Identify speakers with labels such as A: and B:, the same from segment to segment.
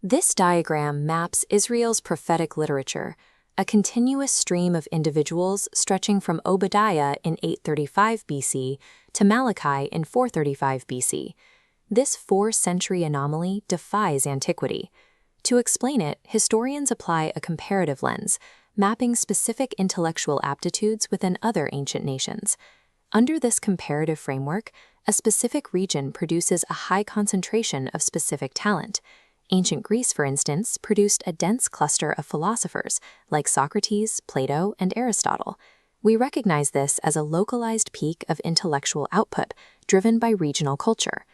A: This diagram maps Israel's prophetic literature, a continuous stream of individuals stretching from Obadiah in 835 BC to Malachi in 435 BC. This four-century anomaly defies antiquity. To explain it, historians apply a comparative lens, mapping specific intellectual aptitudes within other ancient nations. Under this comparative framework, a specific region produces a high concentration of specific talent. Ancient Greece, for instance, produced a dense cluster of philosophers like Socrates, Plato, and Aristotle. We recognize this as a localized peak of intellectual output driven by regional culture.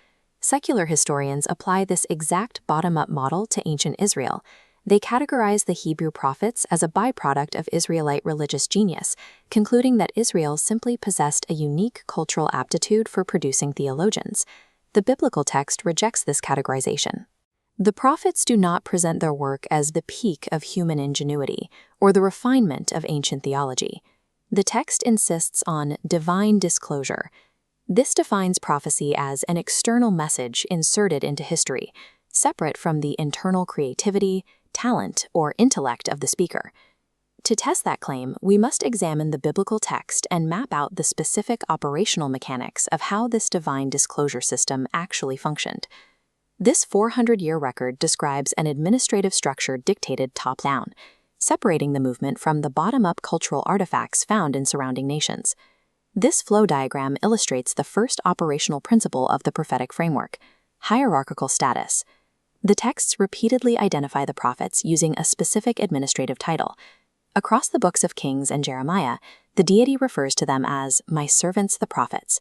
A: Secular historians apply this exact bottom-up model to ancient Israel. They categorize the Hebrew prophets as a byproduct of Israelite religious genius, concluding that Israel simply possessed a unique cultural aptitude for producing theologians. The biblical text rejects this categorization. The prophets do not present their work as the peak of human ingenuity or the refinement of ancient theology. The text insists on divine disclosure. This defines prophecy as an external message inserted into history, separate from the internal creativity, talent, or intellect of the speaker. To test that claim, we must examine the biblical text and map out the specific operational mechanics of how this divine disclosure system actually functioned. This 400-year record describes an administrative structure dictated top-down, separating the movement from the bottom-up cultural artifacts found in surrounding nations. This flow diagram illustrates the first operational principle of the prophetic framework: hierarchical status. The texts repeatedly identify the prophets using a specific administrative title. Across the books of Kings and Jeremiah, the deity refers to them as "my servants the prophets."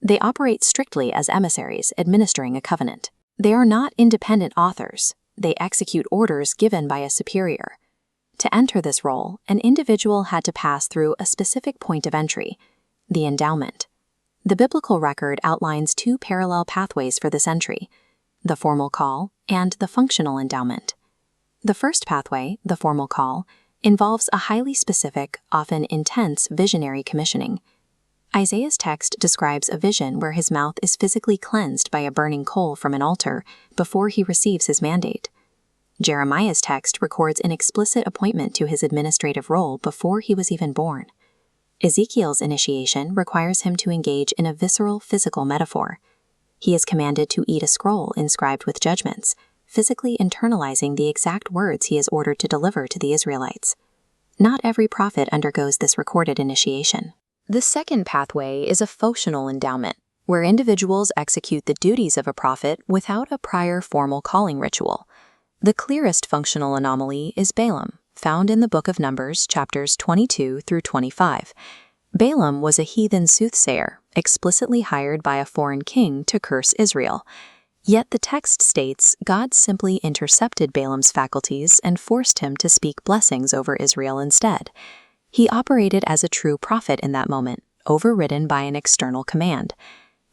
A: They operate strictly as emissaries administering a covenant. They are not independent authors. They execute orders given by a superior. To enter this role, an individual had to pass through a specific point of entry: the endowment. The biblical record outlines two parallel pathways for this entry: the formal call and the functional endowment. The first pathway, the formal call, involves a highly specific, often intense visionary commissioning. Isaiah's text describes a vision where his mouth is physically cleansed by a burning coal from an altar before he receives his mandate. Jeremiah's text records an explicit appointment to his administrative role before he was even born. Ezekiel's initiation requires him to engage in a visceral physical metaphor. He is commanded to eat a scroll inscribed with judgments, physically internalizing the exact words he is ordered to deliver to the Israelites. Not every prophet undergoes this recorded initiation. The second pathway is a functional endowment, where individuals execute the duties of a prophet without a prior formal calling ritual. The clearest functional anomaly is Balaam, found in the Book of Numbers, chapters 22 through 25. Balaam was a heathen soothsayer, explicitly hired by a foreign king to curse Israel. Yet the text states God simply intercepted Balaam's faculties and forced him to speak blessings over Israel instead. He operated as a true prophet in that moment, overridden by an external command.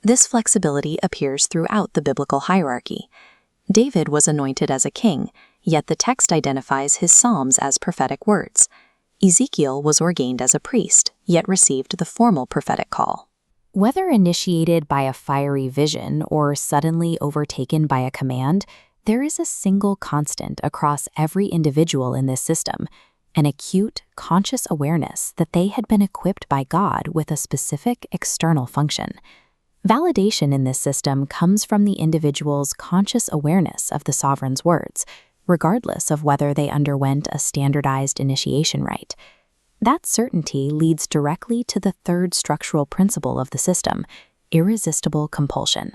A: This flexibility appears throughout the biblical hierarchy. David was anointed as a king, yet the text identifies his psalms as prophetic words. Ezekiel was ordained as a priest, yet received the formal prophetic call. Whether initiated by a fiery vision or suddenly overtaken by a command, there is a single constant across every individual in this system: an acute, conscious awareness that they had been equipped by God with a specific external function. Validation in this system comes from the individual's conscious awareness of the sovereign's words, regardless of whether they underwent a standardized initiation rite. That certainty leads directly to the third structural principle of the system: irresistible compulsion.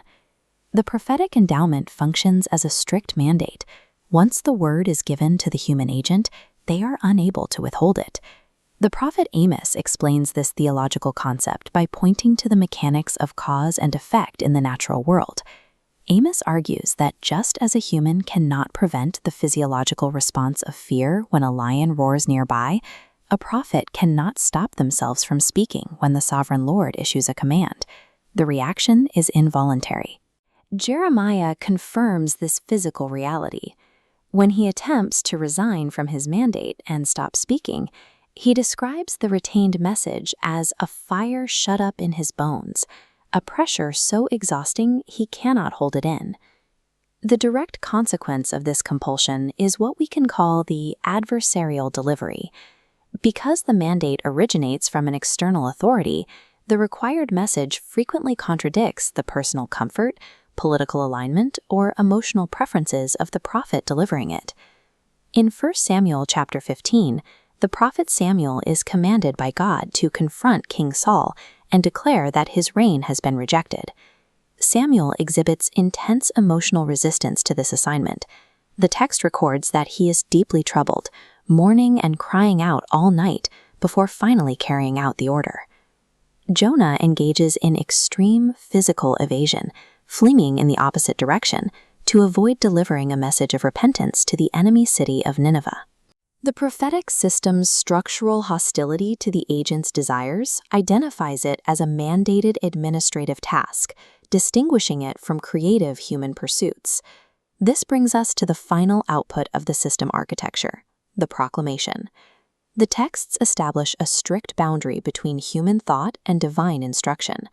A: The prophetic endowment functions as a strict mandate. Once the word is given to the human agent, they are unable to withhold it. The prophet Amos explains this theological concept by pointing to the mechanics of cause and effect in the natural world. Amos argues that just as a human cannot prevent the physiological response of fear when a lion roars nearby, a prophet cannot stop themselves from speaking when the sovereign Lord issues a command. The reaction is involuntary. Jeremiah confirms this physical reality. When he attempts to resign from his mandate and stop speaking, he describes the retained message as a fire shut up in his bones, a pressure so exhausting he cannot hold it in. The direct consequence of this compulsion is what we can call the adversarial delivery. Because the mandate originates from an external authority, the required message frequently contradicts the personal comfort, political alignment, or emotional preferences of the prophet delivering it. In 1 Samuel chapter 15, the prophet Samuel is commanded by God to confront King Saul and declare that his reign has been rejected. Samuel exhibits intense emotional resistance to this assignment. The text records that he is deeply troubled, mourning and crying out all night before finally carrying out the order. Jonah engages in extreme physical evasion, fleeing in the opposite direction to avoid delivering a message of repentance to the enemy city of Nineveh. The prophetic system's structural hostility to the agent's desires identifies it as a mandated administrative task, distinguishing it from creative human pursuits. This brings us to the final output of the system architecture, the proclamation. The texts establish a strict boundary between human thought and divine instruction.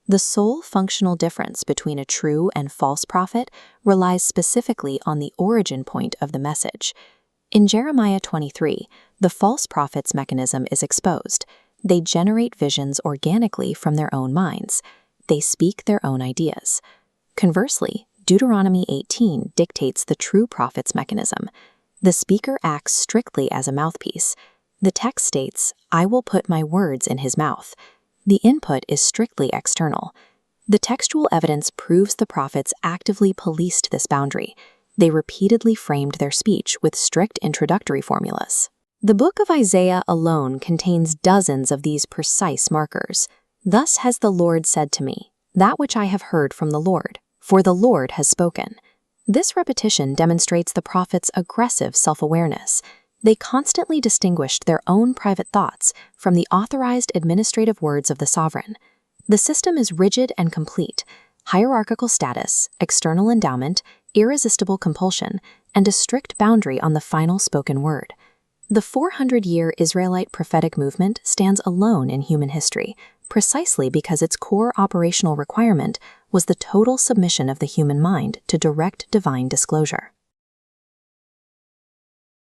A: The sole functional difference between a true and false prophet relies specifically on the origin point of the message. In Jeremiah 23, the false prophet's mechanism is exposed. They generate visions organically from their own minds. They speak their own ideas. Conversely, Deuteronomy 18 dictates the true prophet's mechanism. The speaker acts strictly as a mouthpiece. The text states, "I will put my words in his mouth." The input is strictly external. The textual evidence proves the prophets actively policed this boundary. They repeatedly framed their speech with strict introductory formulas. The book of Isaiah alone contains dozens of these precise markers. "Thus has the Lord said to me, that which I have heard from the Lord, for the Lord has spoken." This repetition demonstrates the prophets' aggressive self-awareness. They constantly distinguished their own private thoughts from the authorized administrative words of the sovereign. The system is rigid and complete: hierarchical status, external endowment, irresistible compulsion, and a strict boundary on the final spoken word. The 400-year Israelite prophetic movement stands alone in human history, precisely because its core operational requirement was the total submission of the human mind to direct divine disclosure.